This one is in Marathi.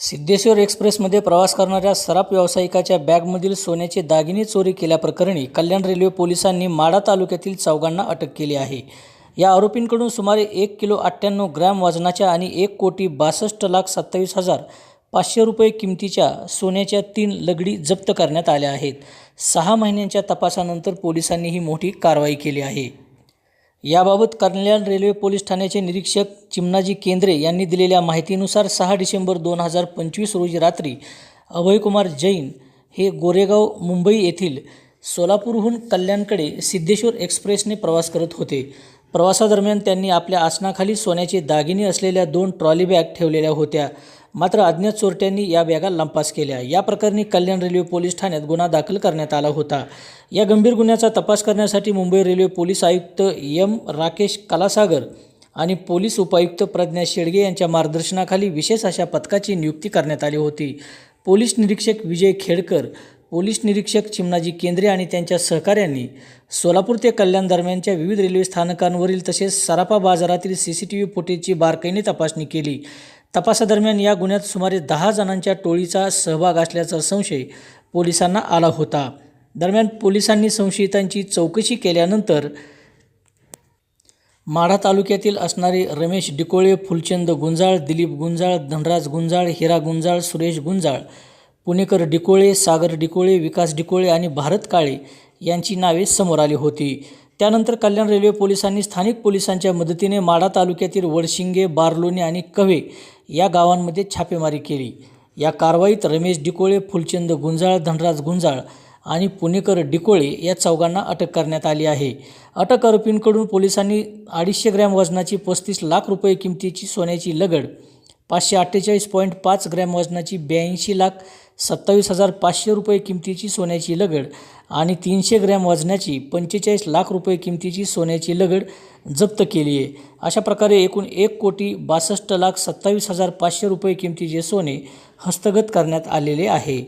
सिद्धेश्वर एक्सप्रेसमध्ये प्रवास करणाऱ्या सराफ व्यावसायिकाच्या बॅगमधील सोन्याचे दागिने चोरी केल्याप्रकरणी कल्याण रेल्वे पोलिसांनी माढा तालुक्यातील चौघांना अटक केली आहे। या आरोपींकडून सुमारे 1 किलो 98 ग्रॅम वजनाच्या आणि 1,62,27,500 रुपये किमतीच्या सोन्याच्या 3 लगडी जप्त करण्यात आल्या आहेत। 6 महिन्यांच्या तपासानंतर पोलिसांनी ही मोठी कारवाई केली आहे। याबाबत कल्याण रेल्वे पोलीस ठाण्याचे निरीक्षक चिमणाजी केंद्रे यांनी दिलेल्या माहितीनुसार 6 डिसेंबर 2025 रोजी रात्री अभयकुमार जैन हे गोरेगाव मुंबई येथील सोलापूरहून कल्याणकडे सिद्धेश्वर एक्सप्रेसने प्रवास करत होते। प्रवासादरम्यान त्यांनी आपल्या आसनाखाली सोन्याचे दागिने असलेल्या 2 ट्रॉली बॅग ठेवलेल्या होत्या, मात्र अज्ञात चोरट्यांनी या बॅगा लंपास केल्या। या प्रकरणी कल्याण रेल्वे पोलीस ठाण्यात गुन्हा दाखल करण्यात आला होता। या गंभीर गुन्ह्याचा तपास करण्यासाठी मुंबई रेल्वे पोलीस आयुक्त एम राकेश कलासागर आणि पोलीस उपायुक्त प्रज्ञा शेडगे यांच्या मार्गदर्शनाखाली विशेष अशा पथकाची नियुक्ती करण्यात आली होती। पोलीस निरीक्षक विजय खेडकर, पोलीस निरीक्षक चिमणाजी केंद्रे आणि त्यांच्या सहकाऱ्यांनी सोलापूर ते कल्याण दरम्यानच्या विविध रेल्वे स्थानकांवरील तसेच सराफा बाजारातील CCTV फुटेजची बारकाईने तपासणी केली। तपासादरम्यान या गुन्ह्यात सुमारे 10 जणांच्या टोळीचा सहभाग असल्याचा संशय पोलिसांना आला होता। दरम्यान पोलिसांनी संशयितांची चौकशी केल्यानंतर माढा तालुक्यातील असणारे रमेश डिकोळे, फुलचंद गुंजाळ, दिलीप गुंजाळ, धनराज गुंजाळ, हिरा गुंजाळ, सुरेश गुंजाळ, पुणेकर डिकोळे, सागर डिकोळे, विकास डिकोळे आणि भारत काळे यांची नावे समोर आली होती। त्यानंतर कल्याण रेल्वे पोलिसांनी स्थानिक पोलिसांच्या मदतीने माढा तालुक्यातील वडशिंगे, बारलोणी आणि कव्हे या गावांमध्ये छापेमारी केली। या कारवाईत रमेश डिकोळे, फुलचंद गुंजाळ, धनराज गुंजाळ आणि पुणेकर डिकोळे या चौघांना अटक करण्यात आली आहे। अटक आरोपींकडून पोलिसांनी 250 ग्रॅम वजनाची 35 लाख रुपये किमतीची सोन्याची लगड, 548.5 ग्रॅम वजनाची 82,27,500 रुपये किमतीची सोन्याची लगड आणि 300 ग्रॅम वजनाची 45 लाख रुपये किमतीची सोन्याची लगड जप्त केली आहे। अशा प्रकारे एकूण 1,62,27,500 रुपये किमतीचे सोने हस्तगत करण्यात आलेले आहे।